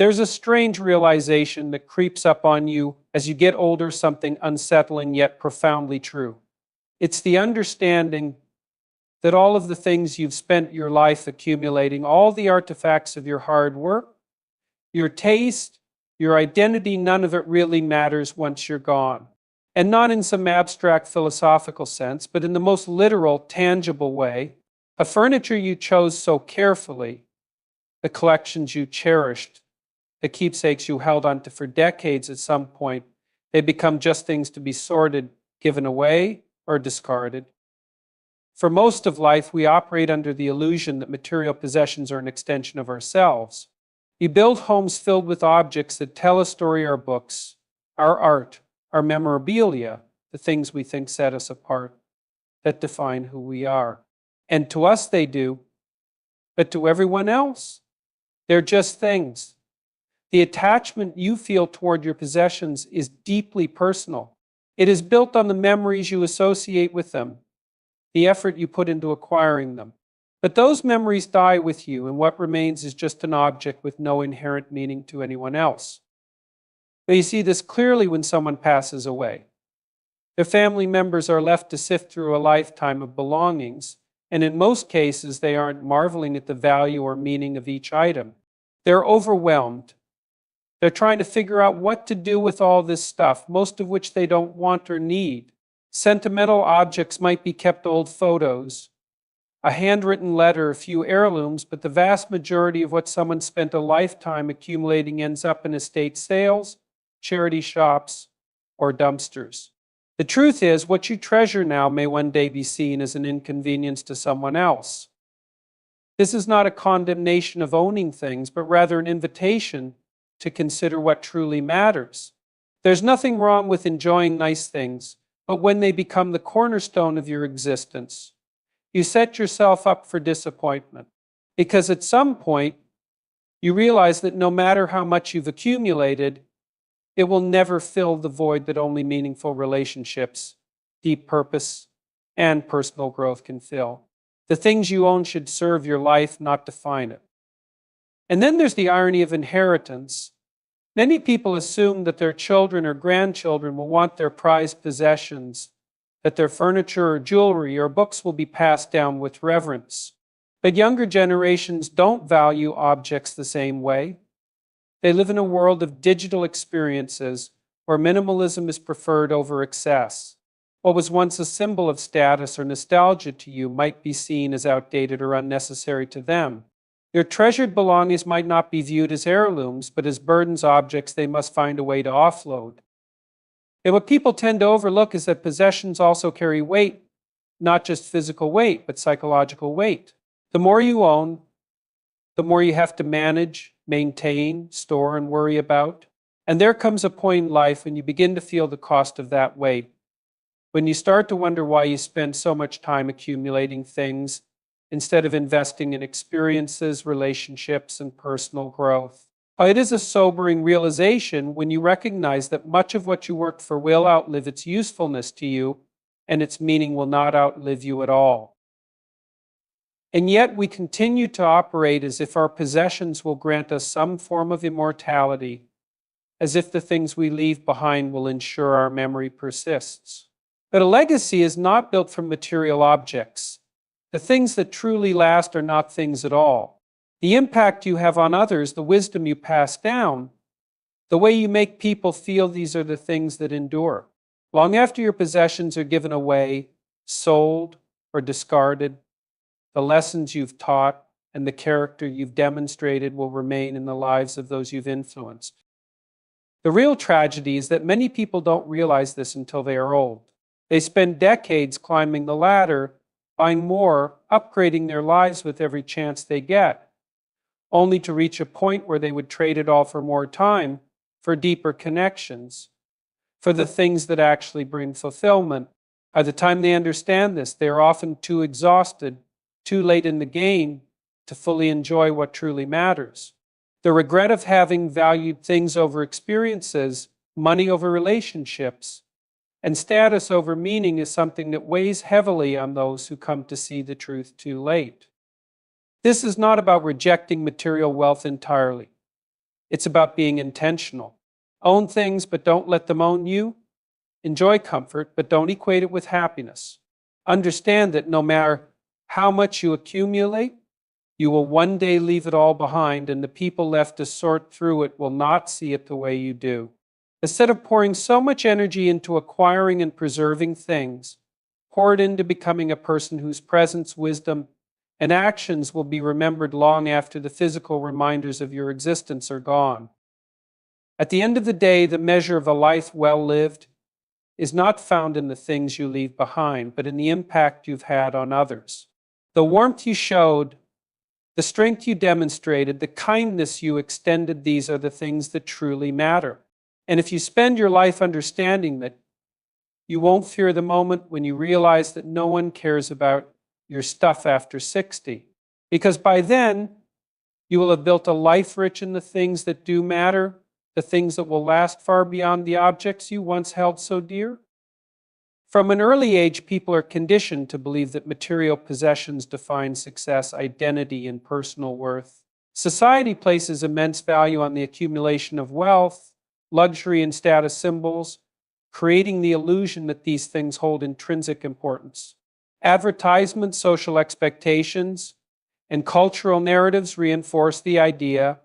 There's a strange realization that creeps up on you as you get older, something unsettling yet profoundly true. It's the understanding that all of the things you've spent your life accumulating, all the artifacts of your hard work, your taste, your identity, none of it really matters once you're gone. And not in some abstract philosophical sense, but in the most literal, tangible way. A furniture you chose so carefully, the collections you cherished, the keepsakes you held onto for decades, at some point, they become just things to be sorted, given away, or discarded. For most of life, we operate under the illusion that material possessions are an extension of ourselves. We build homes filled with objects that tell a story, our books, our art, our memorabilia, the things we think set us apart, that define who we are. And to us they do, but to everyone else, they're just things. The attachment you feel toward your possessions is deeply personal. It is built on the memories you associate with them, the effort you put into acquiring them. But those memories die with you, and what remains is just an object with no inherent meaning to anyone else. But you see this clearly when someone passes away. Their family members are left to sift through a lifetime of belongings, and in most cases they aren't marveling at the value or meaning of each item. They're overwhelmed. They're trying to figure out what to do with all this stuff, most of which they don't want or need. Sentimental objects might be kept old photos, a handwritten letter, a few heirlooms, but the vast majority of what someone spent a lifetime accumulating ends up in estate sales, charity shops, or dumpsters. The truth is, what you treasure now may one day be seen as an inconvenience to someone else. This is not a condemnation of owning things, but rather an invitation to consider what truly matters. There's nothing wrong with enjoying nice things, but when they become the cornerstone of your existence, you set yourself up for disappointment. Because at some point, you realize that no matter how much you've accumulated, it will never fill the void that only meaningful relationships, deep purpose, and personal growth can fill. The things you own should serve your life, not define it. And then there's the irony of inheritance. Many people assume that their children or grandchildren will want their prized possessions, that their furniture or jewelry or books will be passed down with reverence. But younger generations don't value objects the same way. They live in a world of digital experiences where minimalism is preferred over excess. What was once a symbol of status or nostalgia to you might be seen as outdated or unnecessary to them. Your treasured belongings might not be viewed as heirlooms, but as burdens, objects they must find a way to offload. And what people tend to overlook is that possessions also carry weight, not just physical weight, but psychological weight. The more you own, the more you have to manage, maintain, store, and worry about. And there comes a point in life when you begin to feel the cost of that weight, when you start to wonder why you spend so much time accumulating things instead of investing in experiences, relationships, and personal growth. It is a sobering realization when you recognize that much of what you worked for will outlive its usefulness to you, and its meaning will not outlive you at all. And yet we continue to operate as if our possessions will grant us some form of immortality, as if the things we leave behind will ensure our memory persists. But a legacy is not built from material objects. The things that truly last are not things at all. The impact you have on others, the wisdom you pass down, the way you make people feel, these are the things that endure. Long after your possessions are given away, sold, or discarded, the lessons you've taught and the character you've demonstrated will remain in the lives of those you've influenced. The real tragedy is that many people don't realize this until they are old. They spend decades climbing the ladder, buying more, upgrading their lives with every chance they get, only to reach a point where they would trade it all for more time, for deeper connections, for the things that actually bring fulfillment. By the time they understand this, they are often too exhausted, too late in the game to fully enjoy what truly matters. The regret of having valued things over experiences, money over relationships, and status over meaning is something that weighs heavily on those who come to see the truth too late. This is not about rejecting material wealth entirely. It's about being intentional. Own things, but don't let them own you. Enjoy comfort, but don't equate it with happiness. Understand that no matter how much you accumulate, you will one day leave it all behind, and the people left to sort through it will not see it the way you do. Instead of pouring so much energy into acquiring and preserving things, pour it into becoming a person whose presence, wisdom, and actions will be remembered long after the physical reminders of your existence are gone. At the end of the day, the measure of a life well lived is not found in the things you leave behind, but in the impact you've had on others. The warmth you showed, the strength you demonstrated, the kindness you extended, these are the things that truly matter. And if you spend your life understanding that, you won't fear the moment when you realize that no one cares about your stuff after 60. Because by then, you will have built a life rich in the things that do matter, the things that will last far beyond the objects you once held so dear. From an early age, people are conditioned to believe that material possessions define success, identity, and personal worth. Society places immense value on the accumulation of wealth, luxury, and status symbols, creating the illusion that these things hold intrinsic importance. Advertisements, social expectations, and cultural narratives reinforce the idea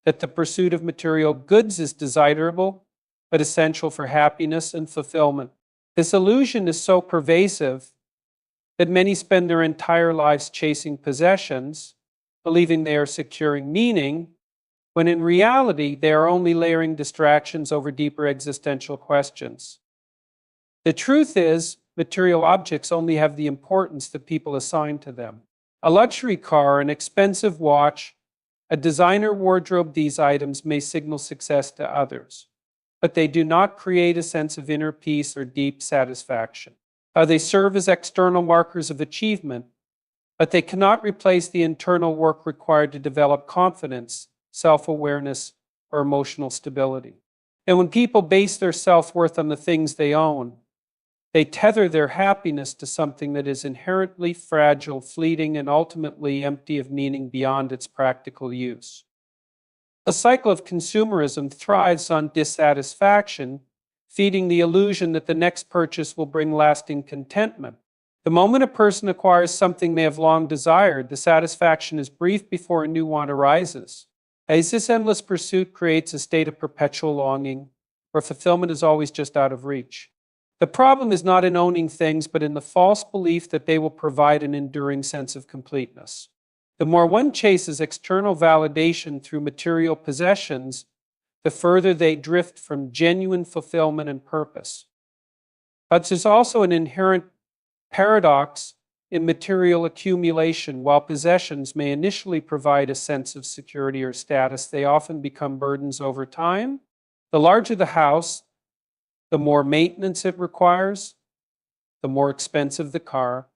that the pursuit of material goods is desirable, but essential for happiness and fulfillment. This illusion is so pervasive that many spend their entire lives chasing possessions, believing they are securing meaning, when in reality they are only layering distractions over deeper existential questions. The truth is, material objects only have the importance that people assign to them. A luxury car, an expensive watch, a designer wardrobe, these items may signal success to others, but they do not create a sense of inner peace or deep satisfaction. They serve as external markers of achievement, but they cannot replace the internal work required to develop confidence, self-awareness, or emotional stability. And when people base their self-worth on the things they own, they tether their happiness to something that is inherently fragile, fleeting, and ultimately empty of meaning beyond its practical use. The cycle of consumerism thrives on dissatisfaction, feeding the illusion that the next purchase will bring lasting contentment. The moment a person acquires something they have long desired, the satisfaction is brief before a new want arises. As this endless pursuit creates a state of perpetual longing, where fulfillment is always just out of reach. The problem is not in owning things, but in the false belief that they will provide an enduring sense of completeness. The more one chases external validation through material possessions, the further they drift from genuine fulfillment and purpose. But there's also an inherent paradox in material accumulation. While possessions may initially provide a sense of security or status, they often become burdens over time. The larger the house, the more maintenance it requires, the more expensive the car,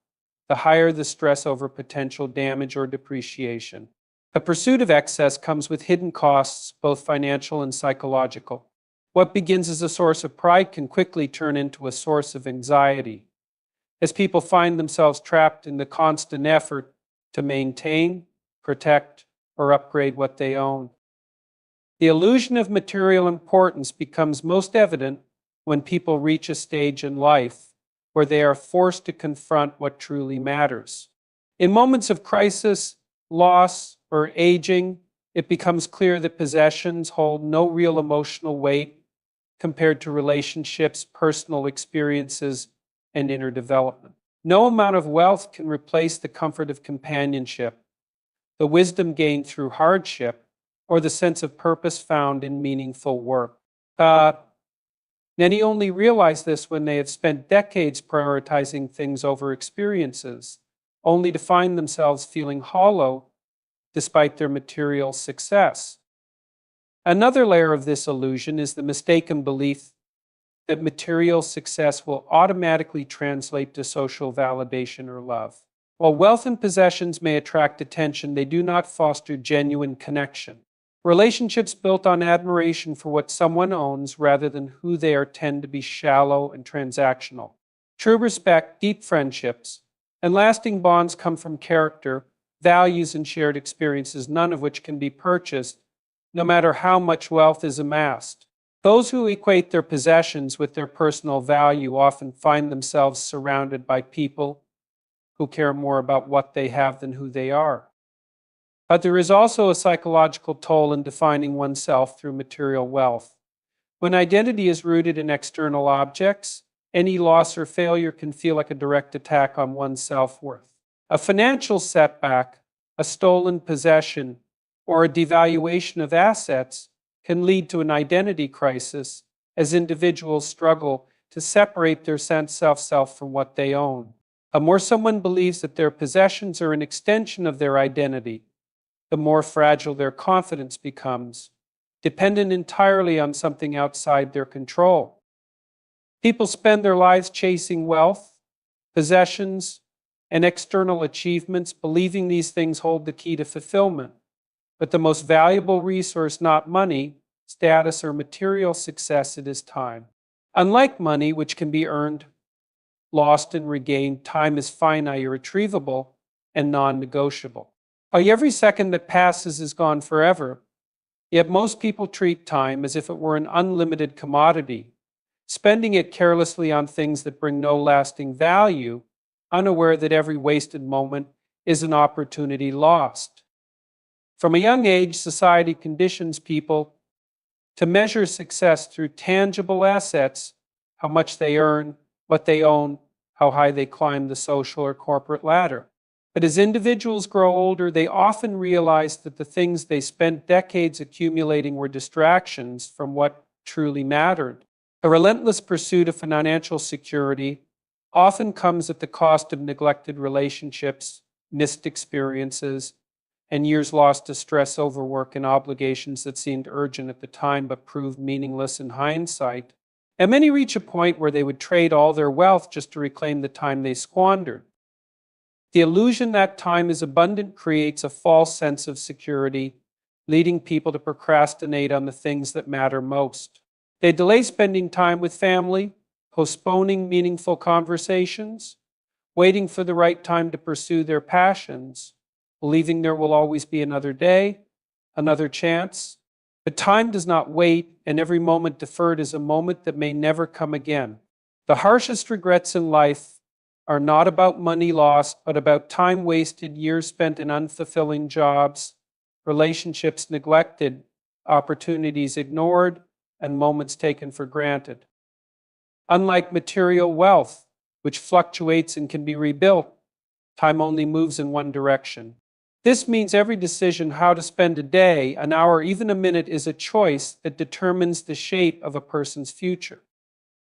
the higher the stress over potential damage or depreciation. The pursuit of excess comes with hidden costs, both financial and psychological. What begins as a source of pride can quickly turn into a source of anxiety, as people find themselves trapped in the constant effort to maintain, protect, or upgrade what they own. The illusion of material importance becomes most evident when people reach a stage in life where they are forced to confront what truly matters. In moments of crisis, loss, or aging, it becomes clear that possessions hold no real emotional weight compared to relationships, personal experiences, and inner development. No amount of wealth can replace the comfort of companionship, the wisdom gained through hardship, or the sense of purpose found in meaningful work. Many only realize this when they have spent decades prioritizing things over experiences, only to find themselves feeling hollow despite their material success. Another layer of this illusion is the mistaken belief that material success will automatically translate to social validation or love. While wealth and possessions may attract attention, they do not foster genuine connection. Relationships built on admiration for what someone owns rather than who they are tend to be shallow and transactional. True respect, deep friendships, and lasting bonds come from character, values, and shared experiences, none of which can be purchased no matter how much wealth is amassed. Those who equate their possessions with their personal value often find themselves surrounded by people who care more about what they have than who they are. But there is also a psychological toll in defining oneself through material wealth. When identity is rooted in external objects, any loss or failure can feel like a direct attack on one's self-worth. A financial setback, a stolen possession, or a devaluation of assets can lead to an identity crisis as individuals struggle to separate their sense of self from what they own. The more someone believes that their possessions are an extension of their identity, the more fragile their confidence becomes, dependent entirely on something outside their control. People spend their lives chasing wealth, possessions, and external achievements, believing these things hold the key to fulfillment. But the most valuable resource, not money, status, or material success, it is time. Unlike money, which can be earned, lost, and regained, time is finite, irretrievable, and non-negotiable. Every second that passes is gone forever, yet most people treat time as if it were an unlimited commodity, spending it carelessly on things that bring no lasting value, unaware that every wasted moment is an opportunity lost. From a young age, society conditions people to measure success through tangible assets, how much they earn, what they own, how high they climb the social or corporate ladder. But as individuals grow older, they often realize that the things they spent decades accumulating were distractions from what truly mattered. A relentless pursuit of financial security often comes at the cost of neglected relationships, missed experiences, and years lost to stress, overwork, and obligations that seemed urgent at the time but proved meaningless in hindsight. And many reach a point where they would trade all their wealth just to reclaim the time they squandered. The illusion that time is abundant creates a false sense of security, leading people to procrastinate on the things that matter most. They delay spending time with family, postponing meaningful conversations, waiting for the right time to pursue their passions, believing there will always be another day, another chance. But time does not wait, and every moment deferred is a moment that may never come again. The harshest regrets in life are not about money lost, but about time wasted, years spent in unfulfilling jobs, relationships neglected, opportunities ignored, and moments taken for granted. Unlike material wealth, which fluctuates and can be rebuilt, time only moves in one direction. This means every decision how to spend a day, an hour, even a minute is a choice that determines the shape of a person's future.